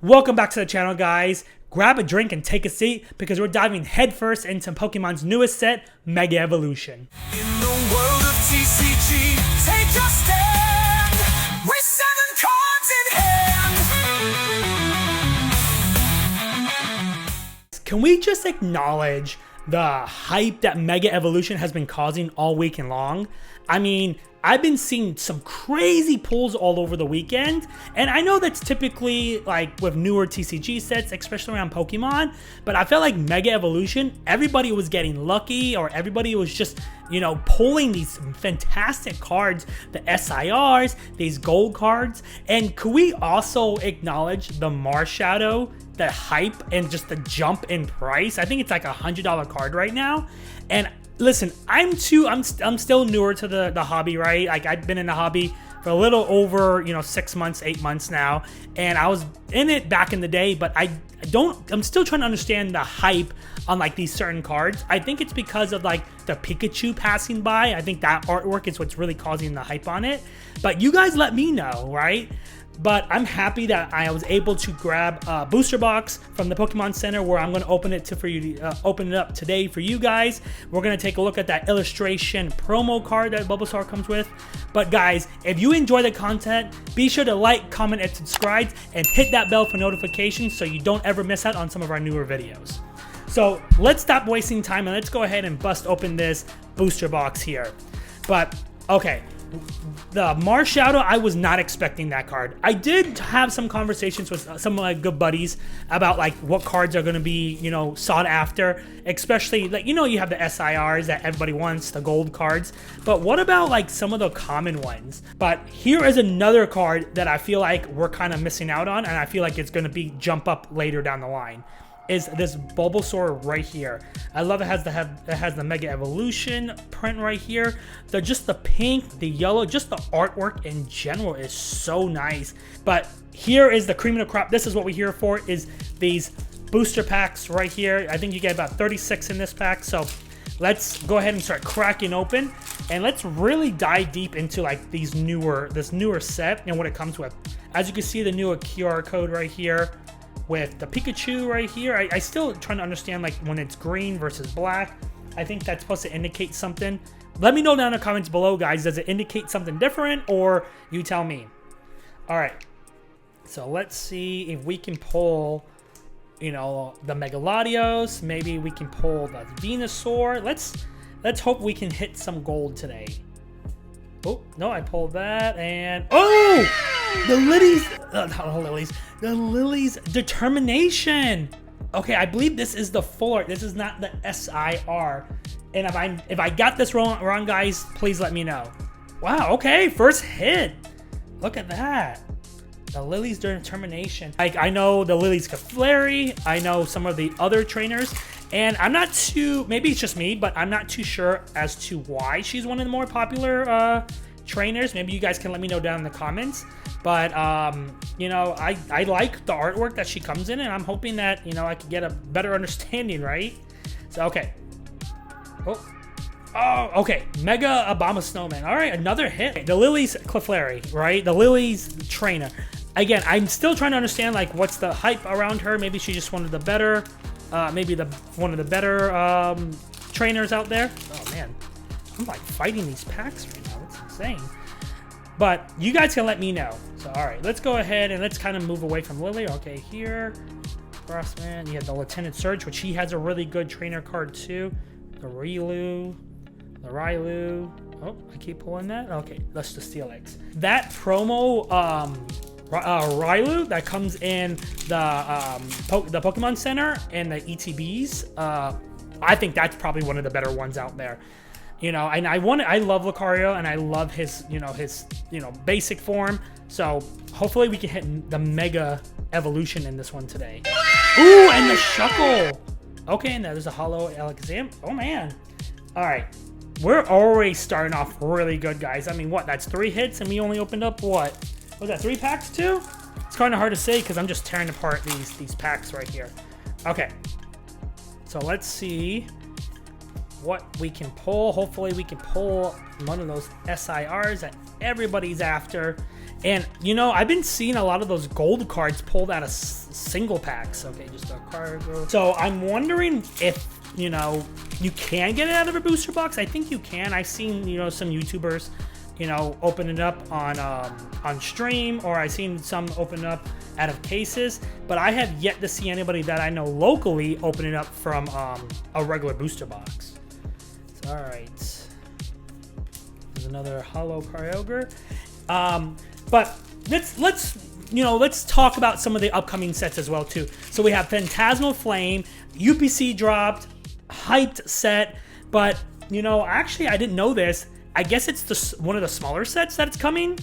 Welcome back to the channel, guys. Grab a drink and take a seat because we're diving headfirst into Pokemon's newest set, Mega Evolution. In the world of TCG, take your stand with 7 cards in hand. Can we just acknowledge the hype that Mega Evolution has been causing all weekend long? I mean, I've been seeing some crazy pulls all over the weekend, and I know that's typically like with newer TCG sets, especially around Pokemon, but I felt like Mega Evolution, everybody was getting lucky, or everybody was just, pulling these fantastic cards, the SIRs, these gold cards. And could we also acknowledge the Marshadow, the hype, and just the jump in price? I think it's like $100 card right now. And listen, I'm still newer to the hobby, right? Like, I've been in the hobby for a little over 6 months, 8 months now, and I was in it back in the day, but I'm still trying to understand the hype on like these certain cards. I think it's because of like the Pikachu passing by. I think that artwork is what's really causing the hype on it. But you guys let me know, right? But I'm happy that I was able to grab a booster box from the Pokemon Center, where I'm going to open it open it up today for you guys. We're going to take a look at that illustration promo card that Bulbasaur comes with. But guys, if you enjoy the content, be sure to like, comment, and subscribe, and hit that bell for notifications so you don't ever miss out on some of our newer videos. So let's stop wasting time and let's go ahead and bust open this booster box here. But okay, the Marshadow, I was not expecting that card. I did have some conversations with some of my good buddies about like what cards are going to be, sought after, especially like, you have the SIRs that everybody wants, the gold cards, but what about like some of the common ones? But here is another card that I feel like we're kind of missing out on, and I feel like it's going to be jump up later down the line. Is this Bulbasaur right here. I love it. It has the Mega Evolution print right here. Just the pink, the yellow, just the artwork in general is so nice. But here is the cream of the crop. This is what we're here for, is these booster packs right here. I think you get about 36 in this pack. So let's go ahead and start cracking open, and let's really dive deep into like this newer set and what it comes with. As you can see, the newer QR code right here, with the Pikachu right here. I still trying to understand like when it's green versus black. I think that's supposed to indicate something. Let me know down in the comments below, guys. Does it indicate something different, or you tell me? All right. So let's see if we can pull, the Megalodios. Maybe we can pull the Venusaur. Let's hope we can hit some gold today. Oh, no, I pulled that, and the Lily's Determination. Okay, I believe this is the full art. This is not the SIR. And if I got this wrong, guys, please let me know. Wow, okay, first hit. Look at that. The Lily's Determination. Like, I know the Lily's Clefairy. I know some of the other trainers. And I'm not too, maybe it's just me, but I'm not too sure as to why she's one of the more popular trainers. Maybe you guys can let me know down in the comments. But, I like the artwork that she comes in, and I'm hoping that, I can get a better understanding, right? So, okay. Oh, okay. Mega Obama Snowman. All right, another hit. The Lily's Clefairy, right? The Lily's trainer. Again, I'm still trying to understand, like, what's the hype around her. Maybe she's just one of the better... one of the better trainers out there. Oh man, I'm like fighting these packs right now. It's insane. But you guys can let me know. So all right, let's go ahead and let's kind of move away from Lily. Okay, here, Crossman. You have the Lieutenant Surge, which he has a really good trainer card too. The Rylu. Oh, I keep pulling that. Okay, let's just Steelix. That promo Rylu that comes in the Pokemon Center and the ETBs, I think that's probably one of the better ones out there. And I love Lucario, and I love his basic form. So hopefully we can hit the Mega Evolution in this one today. Ooh, and the Shuckle. Okay, and there's a Hollow Alakazam. Oh man. All right. We're already starting off really good, guys. I mean, what? That's 3 hits, and we only opened up what? Was that 3 packs too? It's kind of hard to say because I'm just tearing apart these packs right here. Okay, so let's see what we can pull. Hopefully we can pull one of those SIRs that everybody's after. And, you know, I've been seeing a lot of those gold cards pulled out of single packs. Okay, just a card. So I'm wondering if, you know, you can get it out of a booster box. I think you can. I've seen, you know, some YouTubers, you know, open it up on stream, or I've seen some open it up out of cases, but I have yet to see anybody that I know locally open it up from a regular booster box. So, all right. There's another hollow Kyogre. But let's talk about some of the upcoming sets as well too. So we have Phantasmal Flame, UPC dropped, hyped set, but you know, actually I didn't know this. I guess it's one of the smaller sets that's coming.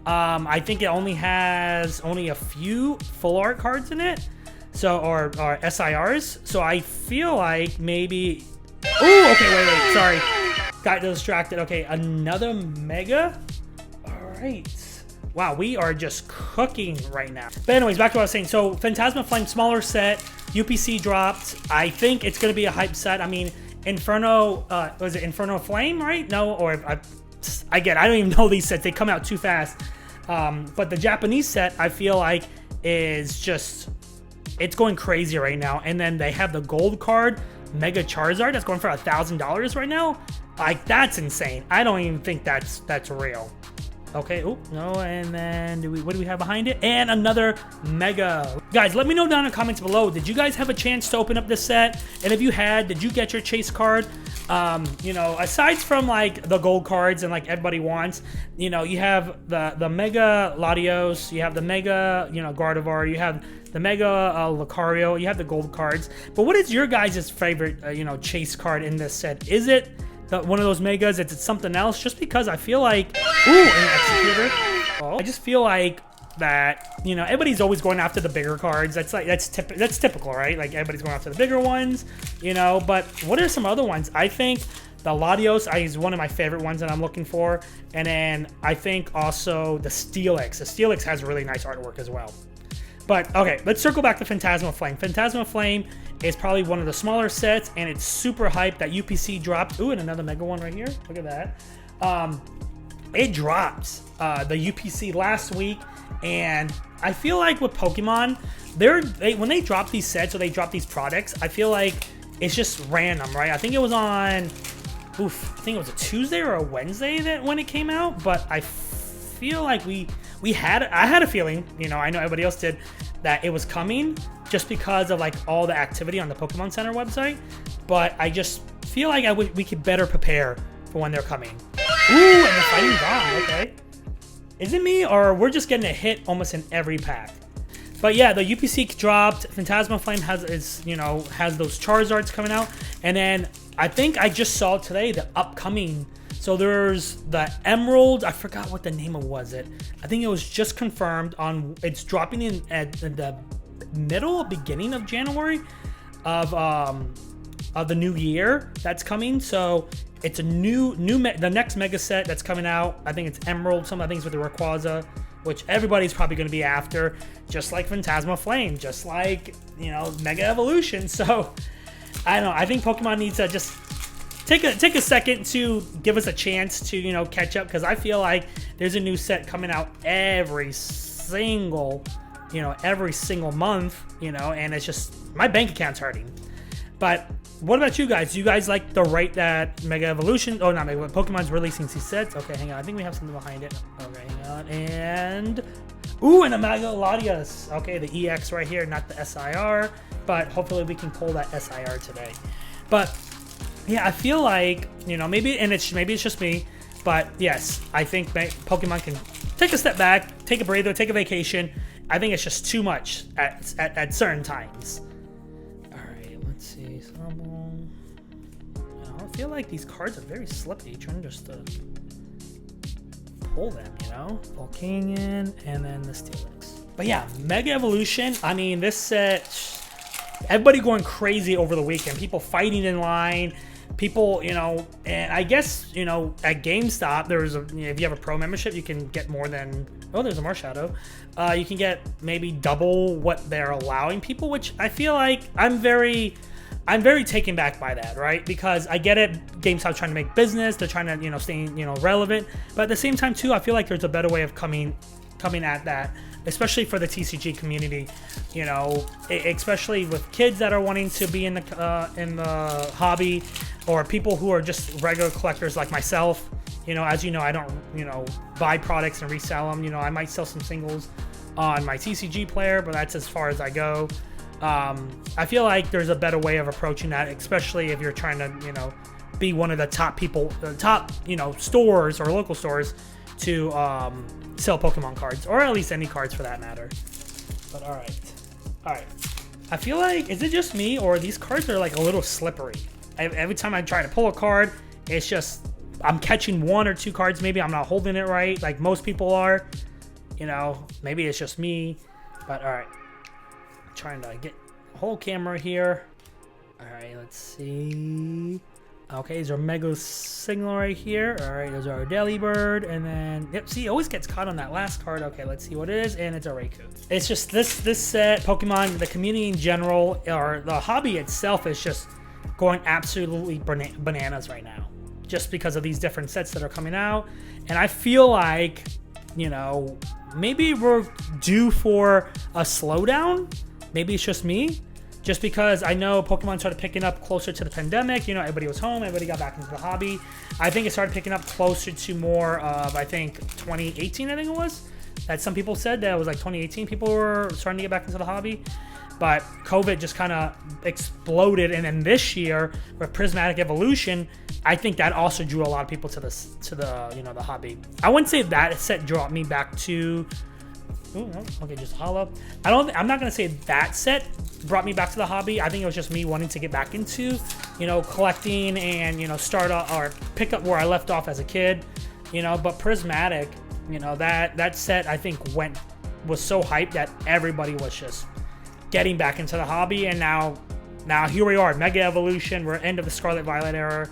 I think it only has a few full art cards in it, so or SIRs. So I feel like maybe. Oh, okay, wait, sorry, got distracted. Okay, another Mega. All right. Wow, we are just cooking right now. But anyways, back to what I was saying. So Phantasma Flame, smaller set, UPC dropped. I think it's going to be a hype set. I mean, Inferno, was it Inferno Flame, right? No, or I don't even know these sets. They come out too fast. But the Japanese set, I feel like, is just, it's going crazy right now. And then they have the gold card, Mega Charizard, that's going for $1,000 right now. Like, that's insane. I don't even think that's real. Okay, oh, no, and then what do we have behind it? And another Mega. Guys, let me know down in the comments below, did you guys have a chance to open up this set? And if you had, did you get your chase card? You know, aside from like the gold cards and like everybody wants, you know, you have the Mega Latios, you have the Mega, you know, Gardevoir, you have the Mega Lucario, you have the gold cards. But what is your guys' favorite, you know, chase card in this set? Is it one of those Megas? Is it something else? Just because I feel like, ooh, an Executor. Oh, I just feel like that, you know, everybody's always going after the bigger cards. That's typical, right? Like everybody's going after the bigger ones, you know. But what are some other ones? I think the Latios is one of my favorite ones that I'm looking for, and then I think also the Steelix. The Steelix has really nice artwork as well. But okay, let's circle back to Phantasma Flame. Phantasma Flame is probably one of the smaller sets, and it's super hyped that UPC dropped. Ooh, and another Mega one right here. Look at that. It dropped the UPC last week, and I feel like with Pokemon, when they drop these sets or they drop these products, I feel like it's just random, right? I think it was on, I think it was a Tuesday or a Wednesday when it came out, but I feel like I had a feeling, you know, I know everybody else did, that it was coming just because of like all the activity on the Pokemon Center website. But I just feel like we could better prepare for when they're coming. Ooh, and the Fighting Gong, okay. Is it me, or we're just getting a hit almost in every pack? But yeah, the UPC dropped. Phantasma Flame has those Charizards coming out, and then I think I just saw today the upcoming. So there's the Emerald. I forgot what the name of was it. I think it was just confirmed on. It's dropping in at the beginning of January of the new year that's coming. So it's a the next Mega set that's coming out. I think it's Emerald. Some of the things with the Rayquaza, which everybody's probably going to be after, just like Phantasma Flame, just like, you know, Mega Evolution. So I don't know. I think Pokemon needs to just take a second to give us a chance to, you know, catch up, because I feel like there's a new set coming out every single month, you know, and it's just, my bank account's hurting. But what about you guys? Do you guys like the rate that Mega Evolution, oh, not Mega, Pokemon's releasing these sets? Okay, hang on. I think we have something behind it. Okay, hang on. And, ooh, and a Mega Latios. Okay, the EX right here, not the SIR, but hopefully we can pull that SIR today. But yeah, I feel like, you know, maybe it's just me, but yes, I think Pokemon can take a step back, take a breather, take a vacation. I think it's just too much at certain times. All right, let's see. I feel like these cards are very slippy. Trying just to pull them, you know? Volcanion and then the Steelix. But yeah, Mega Evolution. I mean, this set, everybody going crazy over the weekend. People fighting in line. People, you know, and I guess, you know, at GameStop, if you have a pro membership, you can get more than, oh, there's a Marshadow. You can get maybe double what they're allowing people, which I feel like I'm very taken back by that, right? Because I get it, GameStop's trying to make business, they're trying to, you know, stay, you know, relevant, but at the same time too, I feel like there's a better way of coming coming at that, especially for the TCG community, you know, especially with kids that are wanting to be in the hobby, or people who are just regular collectors like myself. You know, as you know, I don't, you know, buy products and resell them. You know, I might sell some singles on my TCG player, but that's as far as I go. I feel like there's a better way of approaching that, especially if you're trying to, you know, be one of the top people, the top, you know, stores or local stores to sell Pokemon cards, or at least any cards for that matter. But all right. I feel like, is it just me, or these cards are like a little slippery? Every time I try to pull a card, it's just, I'm catching one or two cards. Maybe I'm not holding it right, like most people are. You know, maybe it's just me. But all right, I'm trying to get the whole camera here. All right, let's see. Okay, there's our Mega Signal right here. All right, there's our Delibird, and then, yep, see, it always gets caught on that last card. Okay, let's see what it is, and it's a Raikou. It's just this set, Pokemon, the community in general, or the hobby itself is just going absolutely bananas right now, just because of these different sets that are coming out. And I feel like, you know, maybe we're due for a slowdown. Maybe it's just me. Just because I know Pokemon started picking up closer to the pandemic. You know, everybody was home. Everybody got back into the hobby. I think it started picking up closer to more of, I think, 2018, I think it was. That some people said that it was like 2018 people were starting to get back into the hobby. But COVID just kind of exploded. And then this year, with Prismatic Evolution, I think that also drew a lot of people to the you know, the hobby. I wouldn't say that set brought me back to... Ooh, no. Okay, just hollow. I'm not gonna say that set brought me back to the hobby. I think it was just me wanting to get back into, you know, collecting and, you know, start or pick up where I left off as a kid, you know. But Prismatic, you know, that set I think was so hyped that everybody was just getting back into the hobby. And now here we are, Mega Evolution. We're end of the Scarlet Violet era,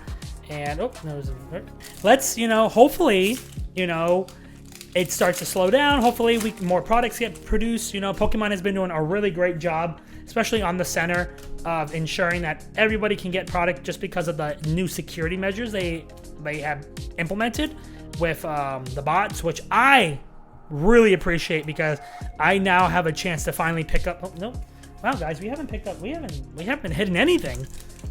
and let's, you know, hopefully, you know, it starts to slow down. Hopefully more products get produced. You know, Pokemon has been doing a really great job, especially on the center, of ensuring that everybody can get product, just because of the new security measures they have implemented with the bots, which I really appreciate, because I now have a chance to finally pick up. Oh no, wow guys, we haven't been hitting anything.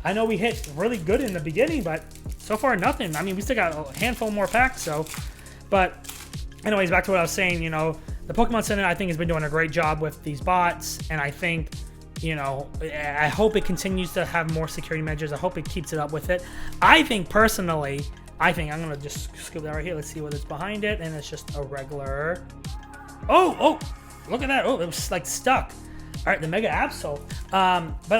I know we hit really good in the beginning, but so far nothing. I mean, we still got a handful more packs, so. But anyways, back to what I was saying, you know, the Pokemon Center, I think, has been doing a great job with these bots, and I think, you know, I hope it continues to have more security measures. I hope it keeps it up with it. I think, personally, I'm going to just scoop that right here. Let's see what is behind it, and it's just a regular... Oh, look at that. Oh, it was, like, stuck. All right, the Mega Absol. But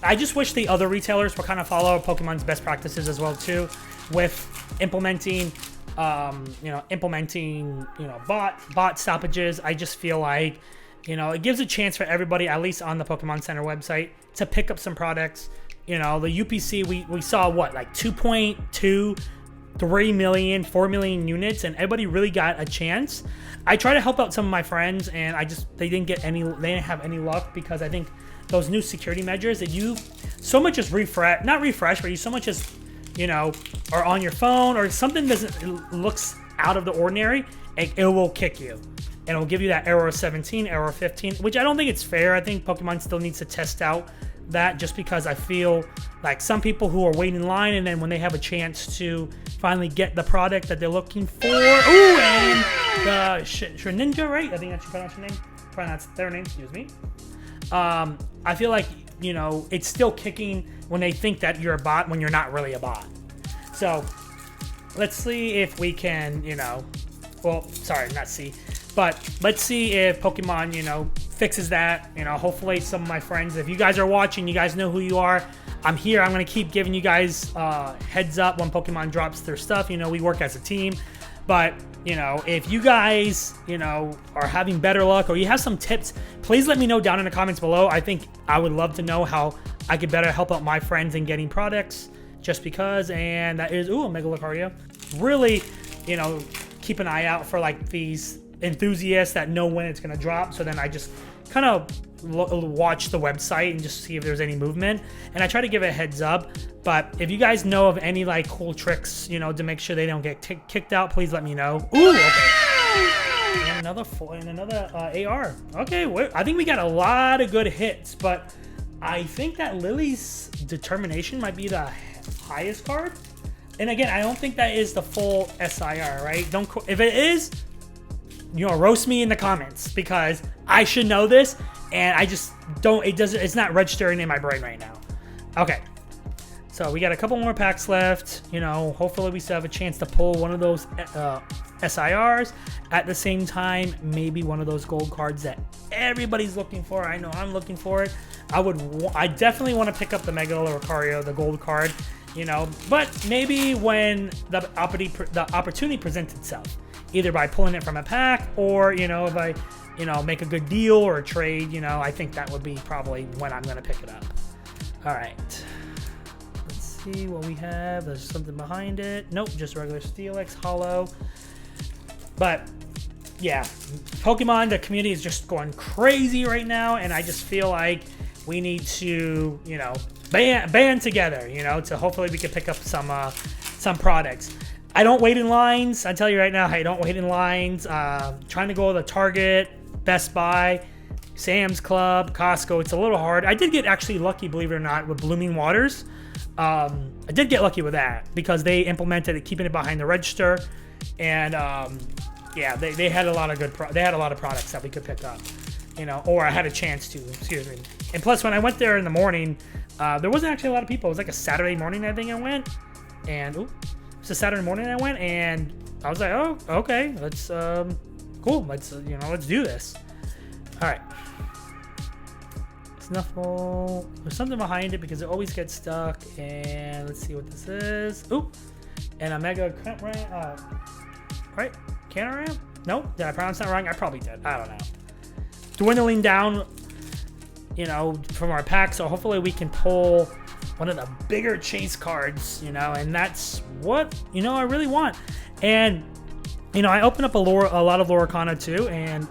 I just wish the other retailers would kind of follow Pokemon's best practices as well, too, with implementing... bot stoppages. I just feel like, you know, it gives a chance for everybody, at least on the Pokemon Center website, to pick up some products. You know, the UPC, we saw what, like 2.2, 3 million, 4 million units, and everybody really got a chance. I try to help out some of my friends, and they didn't have any luck, because I think those new security measures that you so much as not refresh, but you so much as, you know, or on your phone, or something looks out of the ordinary, it will kick you. And it'll give you that error 17, error 15, which I don't think it's fair. I think Pokemon still needs to test out that, just because I feel like some people who are waiting in line, and then when they have a chance to finally get the product that they're looking for. Ooh, and the Shreninja, right? I think that's pronounce their name, excuse me. I feel like, you know, it's still kicking when they think that you're a bot when you're not really a bot. So let's see if we can, you know, well, sorry, not see, but let's see if Pokemon, you know, fixes that. You know, hopefully some of my friends, if you guys are watching, you guys know who you are. I'm here. I'm going to keep giving you guys heads up when Pokemon drops their stuff. You know, we work as a team. But, you know, if you guys, you know, are having better luck, or you have some tips, please let me know down in the comments below. I think I would love to know how I could better help out my friends in getting products, just because. And that is, ooh, a Mega Lucario. Really, you know, keep an eye out for like these enthusiasts that know when it's going to drop. So then I just kind of watch the website and just see if there's any movement, and I try to give it a heads up. But if you guys know of any like cool tricks, you know, to make sure they don't get kicked out, please let me know. Ooh, okay. And another AR. Okay, I think we got a lot of good hits, but I think that Lily's Determination might be the highest card. And again, I don't think that is the full SIR, right? If it is, roast me in the comments because I should know this and I just don't. It's not registering in my brain right now. Okay. So we got a couple more packs left. Hopefully we still have a chance to pull one of those SIRs. At the same time, maybe one of those gold cards that everybody's looking for. I know I'm looking for it. I definitely want to pick up the Mega Lucario, the gold card. But maybe when the opportunity presents itself, either by pulling it from a pack or if I make a good deal or a trade. I think that would be probably when I'm going to pick it up. All right. See what we have. There's something behind it. Nope, just regular Steelix Hollow. But yeah, Pokemon, the community is just going crazy right now, and I just feel like we need to, band together, to hopefully we can pick up some products. I don't wait in lines. I tell you right now, I don't wait in lines. Trying to go to the Target, Best Buy, Sam's Club, Costco. It's a little hard. I did get actually lucky, believe it or not, with Blooming Waters. I did get lucky with that because they implemented it, keeping it behind the register, and yeah, they had a lot of they had a lot of products that we could pick up, or I had a chance to. Excuse me. And plus, when I went there in the morning, there wasn't actually a lot of people. It was like a Saturday morning, I think I went, and it's a Saturday morning I went, and I was like, oh, okay, let's cool, let's do this. All right. Snuffle. There's something behind it because it always gets stuck. And let's see what this is. Oop. And a Mega Ramp. Right? Canaramp? Nope. Did I pronounce that wrong? I probably did. I don't know. Dwindling down, from our pack. So hopefully we can pull one of the bigger chase cards, and that's what, I really want. And, I opened up a lot of Loricana too. And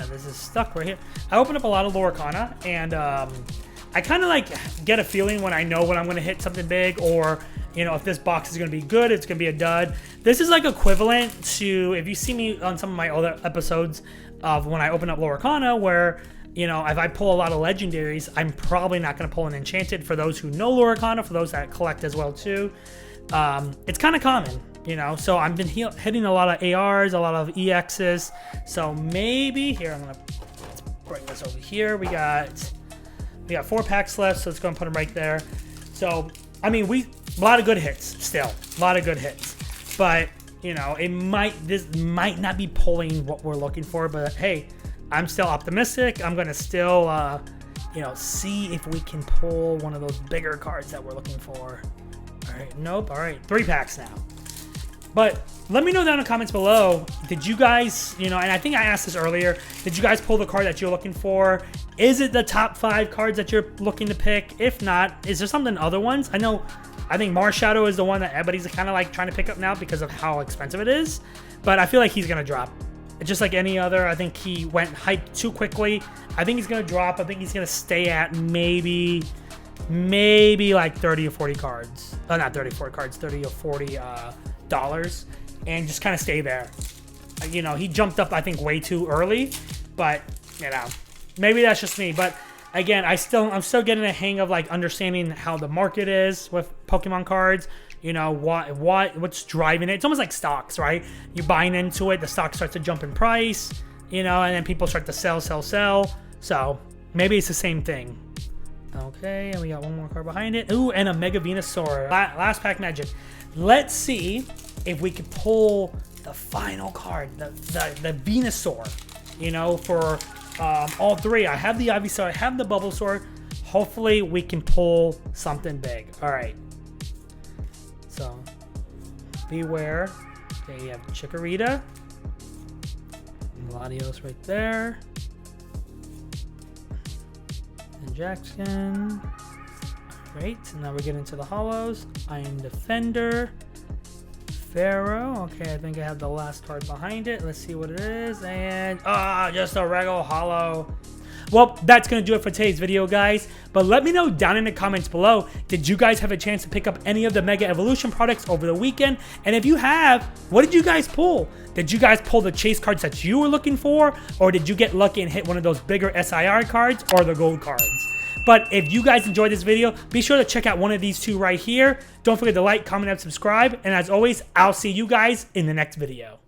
this is stuck right here. I opened up a lot of Loricana, and I kind of get a feeling when I know when I'm going to hit something big, or if this box is going to be good, it's going to be a dud. This is equivalent to, if you see me on some of my other episodes of when I open up Loricana, where if I pull a lot of legendaries, I'm probably not going to pull an enchanted. For those who know Loricana, for those that collect as well too, it's kind of common. So I've been hitting a lot of ARs, a lot of EXs. So maybe here, let's bring this over here. We got 4 packs left, so let's go and put them right there. So I mean, a lot of good hits still, a lot of good hits. But this might not be pulling what we're looking for. But hey, I'm still optimistic. I'm gonna still see if we can pull one of those bigger cards that we're looking for. All right, nope. All right, 3 packs now. But let me know down in the comments below, did you guys, and I think I asked this earlier, did you guys pull the card that you're looking for? Is it the top 5 cards that you're looking to pick? If not, is there something other ones? I think Marshadow is the one that everybody's kind of trying to pick up now because of how expensive it is. But I feel like he's going to drop. Just like any other, I think he went hyped too quickly. I think he's going to drop. I think he's going to stay at maybe 30 or 40 cards. Not 30 or 40 cards, 30 or 40 dollars, and just kind of stay there. He jumped up, I think, way too early, but maybe that's just me. But again, I'm still getting a hang of understanding how the market is with Pokemon cards. What's driving it. It's almost like stocks, right? You're buying into it, the stock starts to jump in price, and then people start to sell. So maybe it's the same thing. Okay, and we got one more card behind it. Ooh, and a Mega Venusaur. Last pack magic. Let's see if we could pull the final card, the Venusaur, for all 3. I have the Ivysaur, I have the Bulbasaur. Hopefully we can pull something big. All right. So, beware. Okay, you have Chikorita. Latios right there. And Jackson. Great, and now we're getting into the hollows. Iron Defender, Pharaoh. Okay, I think I have the last card behind it. Let's see what it is. And just a regular hollow. Well, that's going to do it for today's video, guys. But let me know down in the comments below, did you guys have a chance to pick up any of the Mega Evolution products over the weekend? And if you have, what did you guys pull? Did you guys pull the chase cards that you were looking for? Or did you get lucky and hit one of those bigger SIR cards or the gold cards? But if you guys enjoyed this video, be sure to check out one of these two right here. Don't forget to like, comment, and subscribe. And as always, I'll see you guys in the next video.